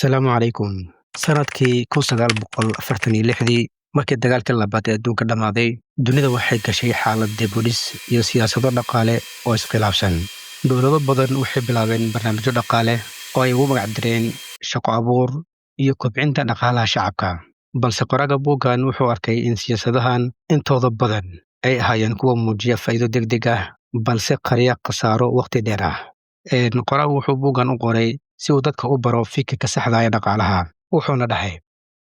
Asalaamu calaykum. Sanadkii 1946 markii dagaalkii labaad ee adduunka dhammaaday, dunida waxay gashay xaalad dib u dhis iyo siyaasado dhaqaale oo iskhilaafsan. Dowlado badan waxay bilaabeen barnaamijyo dhaqaale oo ay ugu magac direen shaqo abuur iyo kobcinta dhaqaalaha shacabka. Balse qoraga buuggan wuxuu arkay in siyaasadahan intooda badan ay ahaayeen kuwa muujiya faa'iido degdeg ah, balse qariya khasaaro waqti dheer ah. Qoragu wuxuu buuggan u qoray si uu dadka u baro fikirka saxda ah ee dhaqaalaha. Wuxuuna dhahay,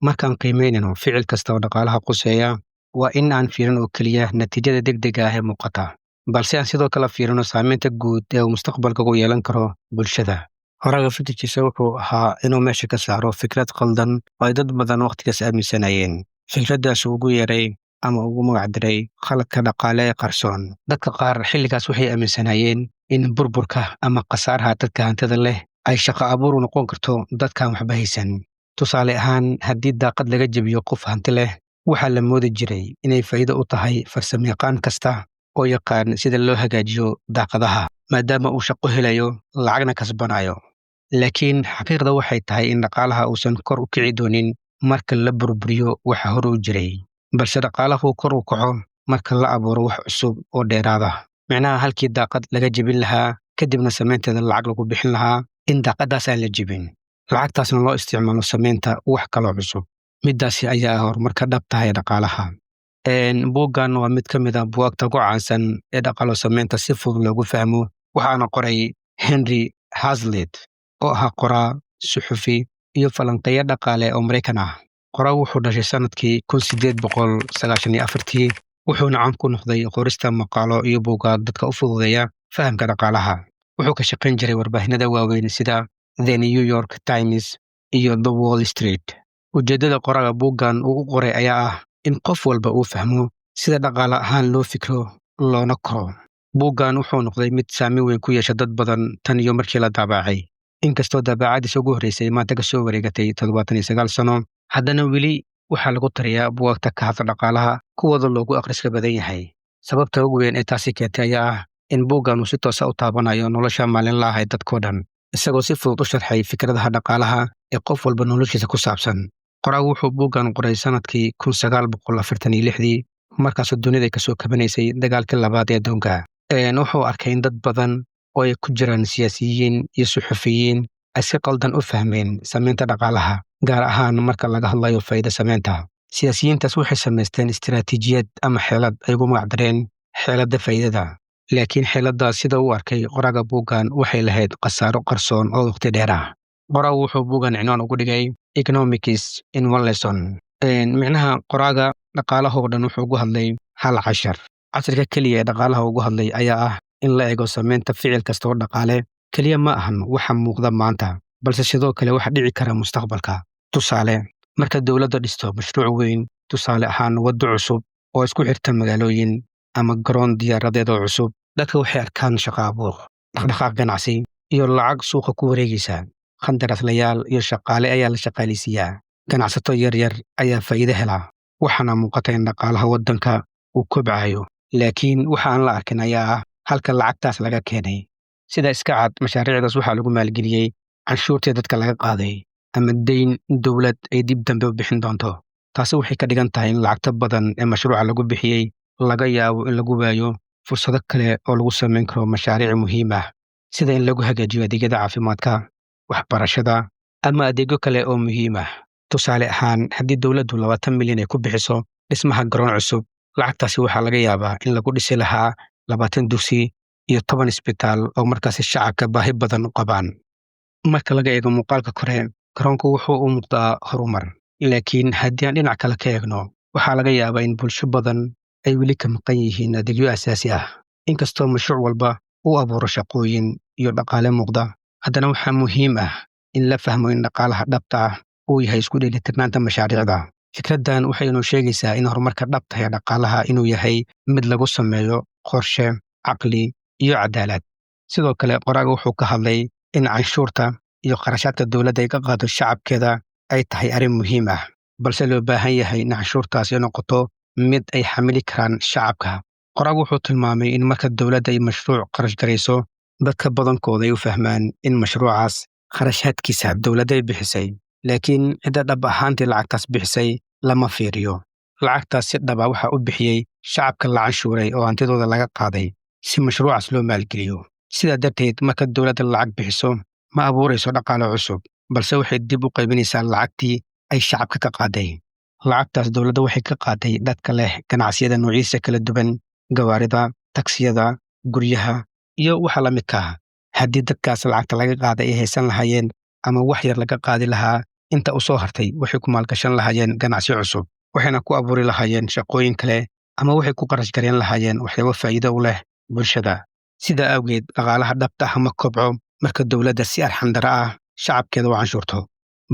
markaan qiimeynayno ficil kasta oo dhaqaalaha quseeya, waa in aan fiirin oo keliya natiijada degdega ah ee muuqata, balse aan sidoo kale fiirino saamaynta guud ee uu mustaqbalka ku yeelan karo bulshada. Qoraga fikirkiisa wuxuu ahaa inuu meesha ka saaro fikrad qaldan oo ay dad badan waqtigaas aaminsanayeen. Fikraddaas ugu yeeray ama ugu magac diray khaladka dhaqaale ee qarsoon. Dadka qaar xilligaas waxay aaminsanayeen in burburka ama khasaaraha dadka hantida leh ay shaqo abuur u noqon karto dadkaan waxba haysan. Tusaale ahaan, haddii daaqad laga jebiyo qof hanti leh, waxaa la moodi jiray inay faa'iido u tahay farsamayaqaan kasta oo yaqaan sida loo hagaajiyo daaqadaha, maadaama uu shaqo helayo lacagna kasbanayo. Laakiin xaqiiqda waxay tahay in dhaqaalaha uusan kor u kici doonin marka la burburiyo waxa hore u jiray, balse dhaqaalahu kor u kaco marka la abuuro wax cusub oo dheeraada. Micnaha, halkii daaqad laga jebin lahaa kadibna samaynteeda lacag lagu bixin lahaa, in daaqadaas aan la jebin, lacagtaasna loo isticmaalo samaynta wax kaloo cusub. Middaasi ayaa horumarka dhabta ah ee dhaqaalaha. Buuggan waa mid ka mid ah buugaagta ugu caansan ee dhaqaalo samaynta si fudud loogu fahmo, waxaana qoray Henry Hazlitt oo ahaa qoraa, suxufi iyo falanqeeya dhaqaale oo Maraykan ah. Qoragu wuxuu dhashay sanadkii 1894, wuxuuna caan ku noqday qorista maqaalo iyo buugaag dadka u fududeeya fahamka dhaqaalaha. Wuxuu ka shaqayn jiray warbaahinada waaweyn sida The New York Times iyo The Wall Street. Ujeeddada qoraga buuggan uu u qoray ayaa ah in qof walba uu fahmo sida dhaqaale ahaan loo fikro loona koro. Buuggan wuxuu noqday mid saameyn weyn ku yeesha dad badan tan iyo markii la daabacay. Inkastoo daabacadiisa ugu horreysay maanta ka soo wareegatay 79 sano, haddana weli waxaa lagu tiriyaa buugaagta ka hadla dhaqaalaha kuwooda loogu akhriska badan yahay. Sababta ugu weyn ee taasi keentay ayaa ah in buuggan uu si toos ah u taabanayo nolosha maalinlaha ah ee dadkoo dhan, isagoo si fudud u sharxay fikradaha dhaqaalaha ee qof walba noloshiisa ku saabsan. Qoragu wuxuu buuggan qoray sanadkii 1946, markaasoo dunida ka soo kabanaysay dagaalkii labaad ee adduunka. Wuxuu arkay in dad badan oo ay ku jiraan siyaasiyiin iyo suxufiyiin ay si qaldan u fahmeen samaynta dhaqaalaha, gaar ahaan marka laga hadlayo faa'iido samaynta. Siyaasiyiintaas waxay samaysteen istiraatiijiyad ama xeelad ay ugu magac dareen xeeladda faa'iidada. Laakiin xeeladdaas sida uu arkay qoraga buuggan waxay lahayd khasaaro qarsoon oo waqti dheer ah. Qoragu wuxuu buuggan cinwaan ugu dhigay Economics in One Lesson. Micnaha qoraga dhaqaalahoo dhan wuxuu ugu hadlay hal cashar. Casharka keliya ee dhaqaalaha ugu hadlay ayaa ah in la eego samaynta ficil kasta oo dhaqaale keliya ma ahan waxa muuqda maanta, balse sidoo kale waxa dhici kara mustaqbalka. Tusaale, marka dowladda dhisto mashruuc weyn, tusaale ahaan waddo cusub oo isku xirta magaalooyin ama garoon diyaaradeed oo cusub, dadka waxay arkaan shaqo abuur, dhaqdhaqaaq ganacsi iyo lacag suuqa ku wareegaysa. Qandaraaslayaal iyo shaqaale ayaa la shaqaaleysiiyaa. Ganacsato yaryar ayaa faa'iido hela. Waxaana muuqata in dhaqaalaha waddanka uu kobcayo. Laakiin waxa aan la arkin ayaa ah halka lacagtaas laga keenay. Sida iska cad, mashaariicdaas waxaa lagu maalgeliyey canshuurtii dadka laga qaaday ama deyn dowlad ay dib dambe u bixin doonto. Taasi waxay ka dhigan tahay in lacagta badan ee mashruuca lagu bixiyey laga yaabo in lagu waayo fursado kale oo lagu samayn karo mashaariic muhiim ah, sida in lagu hagaajiyo adeegyada caafimaadka, waxbarashada ama adeegyo kale oo muhiim ah. Tusaale ahaan, haddii dowladdu 20 milyan ay ku bixiso dhismaha garoon cusub, lacagtaasi waxaa laga yaabaa in lagu dhisi lahaa 20 dugsi iyo 10 isbitaal oo markaasi shacabka baahi badan u qabaan. Marka laga eego muuqaalka kore, garoonku wuxuu u muuqdaa horumar. Laakiin haddii aan dhinac kale ka eegno, waxaa laga yaabaa in bulsho badan ay weli ka maqan yihiin adeegyo aasaasi ah. Inkastoo mashruuc walba uu abuuro shaqooyin iyo dhaqaale muuqda, haddana waxaa muhiim ah in la fahmo in dhaqaalaha dhabta ah uu yahay isku dheelitirnaanta mashaariicda. Fikraddan waxay inoo sheegaysaa in horumarka dhabta ee dhaqaalaha inuu yahay mid lagu sameeyo qorshe, caqli iyo cadaalad. Sidoo kale, qoraga wuxuu ka hadlay in canshuurta iyo kharashaadka dowladda ay ka qaado shacabkeeda ay tahay arrin muhiim ah, balse loo baahan yahay in canshuurtaasi noqoto mid ay xamili karaan shacabka. Qoragu wuxuu tilmaamay in marka dowladda ay mashruuc kharash garayso, dadka badankooda ay u fahmaan in mashruucaas kharashaadkiisa dowladda ay bixisay, laakiin cidda dhab ahaantii lacagtaas bixisay lama fiiriyo. Lacagtaas si dhaba waxaa u bixiyey shacabka la canshuuray oo hantidooda laga qaaday si mashruucaas loo maalgeliyo. Sidaa darteed, marka dowladda lacag bixiso, ma abuurayso dhaqaale cusub, balse waxay dib u qaybinaysaa lacagtii ay shacabka ka qaaday. Lacagtaas dowladda waxay ka qaaday dadka leh ganacsiyada noocyadiisa kala duwan, gawaarida, taksiyada, guryaha iyo waxa la midka ah. Haddii dadkaas lacagta laga qaaday ay haysan lahaayeen ama wax yar laga qaadi lahaa, inta u soo hartay waxay ku maalgashan lahaayeen ganacsi cusub, waxayna ku abuuri lahaayeen shaqooyin kale ama waxay ku qarash gareyn lahaayeen waxyaabo faa'iido u leh bulshada. Sidaa awgeed, dhaqaalaha dhabta ah ma kobco marka dowladda si arxan-darro ah shacabkeeda u canshuurto,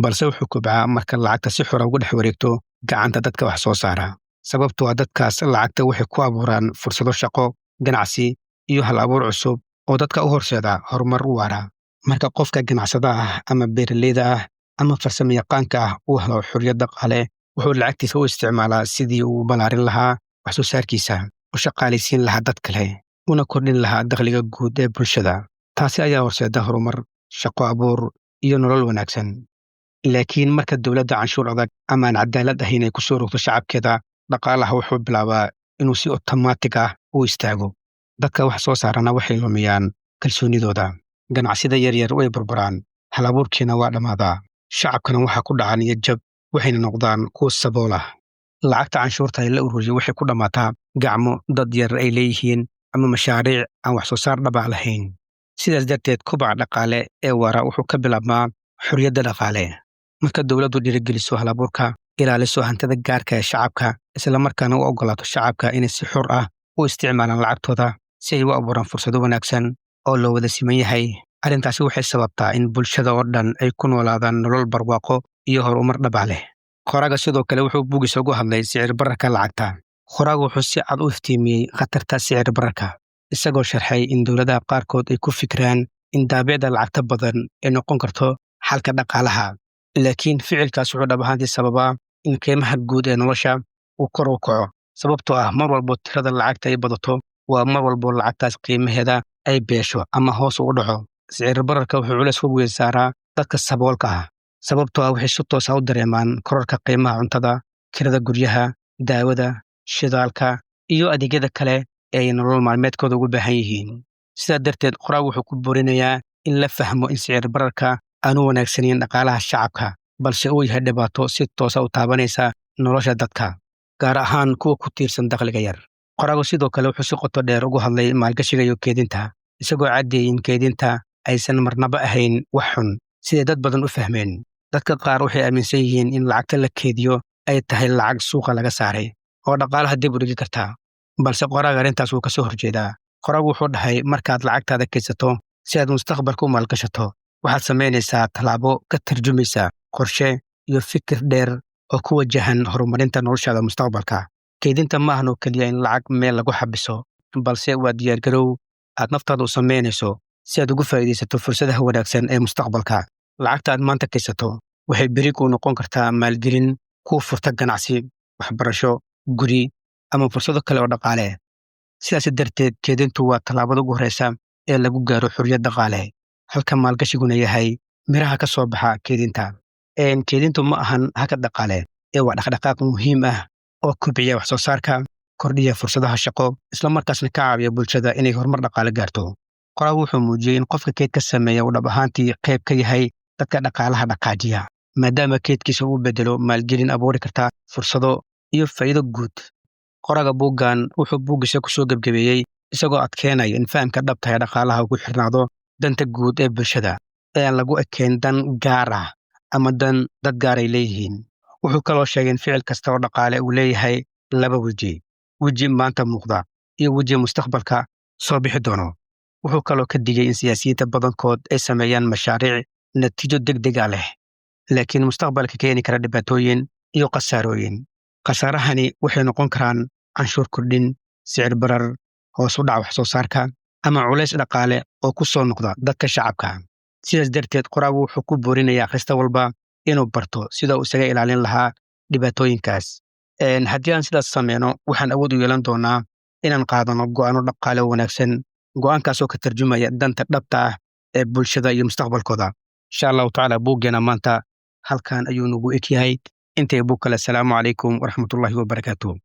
balse wuxuu kobcaa marka lacagta si xor ah ugu dhex wareegto gacanta dadka wax soo saara. Sababtoo ah dadkaas lacagta waxay ku abuuraan fursado shaqo, ganacsi iyo hal-abuur cusub oo dadka u horseeda horumar u waara. Marka qofka ganacsadaha ah ama beeraleyda ah ama farsamayaqaanka ah uu helo xorriyad dhaqaale, wuxuu lacagtiisa u isticmaalaa sidii uu u ballaarin lahaa wax soo saarkiisa, u shaqaalaysiin lahaa dad kale, una kordhin lahaa dakhliga guud ee bulshada. Taasi ayaa horseeda horumar, shaqo abuur iyo nolol wanaagsan. Laakiin marka dowladda canshuur adag ama aan cadaalad ahayn ay ku soo rogto shacabkeeda, dhaqaalaha wuxuu bilaabaa inuu si otomaatig ah u istaago. Dadka wax soo saarana waxay lumiyaan kalsoonidooda. Ganacsiyada yaryar way burburaan, hal-abuurkiina waa dhammaadaa. Shacabkana waxaa ku dhaca niyad jab, waxayna noqdaan kuwo sabool ah. Lacagta canshuurta ee la ururiyo waxay ku dhammaataa gacmo dad yar ay leeyihiin ama mashaariic aan wax soo saar dhab ah lahayn. Sidaas darteed, kobaca dhaqaale ee waara wuxuu ka bilaabmaa xorriyadda dhaqaale. Marka dowladdu dhiirigeliso hal-abuurka, ilaaliso hantida gaarka ee shacabka, isla markaana u oggolaato shacabka inay si xor ah u isticmaalaan lacagtooda si ay u abuuraan fursado wanaagsan oo loo wada siman yahay, arrintaasi waxay sababtaa in bulshada oo dhan ay ku noolaadaan nolol barwaaqo iyo horumar dhab ah leh. Qoraaga sidoo kale wuxuu buuggiisa uga hadlay sicir bararka lacagta. Qoraagu wuxuu si cad u iftiimiyey khatarta sicir bararka, isagoo sharxay in dowladaha qaarkood ay ku fikiraan in daabicda lacagta badan ay noqon karto xalka dhaqaalaha. Laakiin ficilkaas wuxuu dhab ahaantii sababaa in qiimaha guud ee nolosha uu kor u kaco, sababtoo ah mar walbo tirada lacagta ay badato waa mar walbo lacagtaas qiimaheeda ay beesho ama hoos ugu dhaco. Sicir bararka wuxuu culays ku weyn saaraa dadka saboolka ah, sababtoo ah waxay si toos ah u dareemaan kororka qiimaha cuntada, kirada guryaha, daawada, shidaalka iyo adeegyada kale ee ay nolol maalmeedkooda ugu baahan yihiin. Sidaa darteed, qoraagu wuxuu ku boorinayaa in la fahmo in sicir bararka aanu wanaagsanayn dhaqaalaha shacabka, balse uu yahay dhibaato si toos ah u taabanaysa nolosha dadka, gaar ahaan kuwa ku tiirsan dakhliga yar. Qoraagu sidoo kale wuxuu si qoto dheer uga hadlay maalgashiga iyo keydinta, isagoo caddeeyey in keydinta aysan marnaba ahayn wax xun siday dad badan u fahmeen. Dadka qaar waxay aaminsan yihiin in lacagta la keydiyo ay tahay lacag suuqa laga saaray oo dhaqaalaha dib u dhigi karta, balse qoraaga arrintaas wuu ka soo horjeedaa. Qoraagu wuxuu dhahay, markaad lacagtaada kaydsato si aad mustaqbalka u maalgashato, waxaad samaynaysaa tallaabo ka tarjumaysa qorshe iyo fikir dheer oo ku wajahan horumarinta noloshaada mustaqbalka. Keydinta ma ahan oo keliya in lacag meel lagu xabiso, balse waa diyaargarow aad naftaada u samaynayso si aad ugu faa'iidaysato fursadaha wanaagsan ee mustaqbalka. Lacagta aad maanta kaydsato waxay beri kuu noqon kartaa maalgelin kuu furta ganacsi, waxbarasho, guri ama fursado kale oo dhaqaale. Sidaas darteed, keydintu waa tallaabada ugu horreysa ee lagu gaaro xorriyad dhaqaale, halka maalgashiguna yahay miraha ka soo baxa keydinta. Keydintu ma ahan hakad dhaqaale, ee waa dhaqdhaqaaq muhiim ah oo kobciya wax soo saarka, kordhiya fursadaha shaqo, isla markaasna ka caawiya bulshada inay horumar dhaqaale gaarto. Qoraagu wuxuu muujiyey in qofka keyd ka sameeya uu dhab ahaantii qayb ka yahay dadka dhaqaalaha dhaqaajiya, maadaama keydkiisa uu bedelo maalgelin abuuri karta fursado iyo faa'iido guud. Qoraaga buuggan wuxuu buuggiisa ku soo gebgabeeyey isagoo adkeynaya in fahamka dhabta ee dhaqaalaha ugu xirnaado danta guud ee bulshada, ee aan lagu ekayn dan gaar ah ama dan dad gaar ay leeyihiin. Wuxuu kaloo sheegay in ficil kasta oo dhaqaale uu leeyahay laba weji: weji maanta muuqda iyo weji mustaqbalka soo bixi doono. Wuxuu kaloo ka digay in siyaasiyiinta badankood ay sameeyaan mashaariic natiijo degdeg ah leh, laakiin mustaqbalka keeni kara dhibaatooyin iyo khasaarooyin. Khasaarahani waxay noqon karaan canshuur kordhin, sicir barar, hoos u dhac wax soo saarka, ama culays dhaqaale oo ku soo noqda dadka shacabka. Sidaas darteed, qoraagu wuxuu ku boorinayaa akhristo walba inuu barto sida uu isaga ilaalin lahaa dhibaatooyinkaas. Haddii aan sidaas sameyno, waxaan awood u yeelan doonaa inaan qaadano go'aano dhaqaale oo wanaagsan, go'aankaasoo ka tarjumaya danta dhabta ah ee bulshada iyo mustaqbalkooda. Insha Allahu tacaala, buuggeena maanta halkan ayuu nagu eg yahay. Intay buu kale. Asalaamu calaykum waraxmatullaahi wabarakaatuh.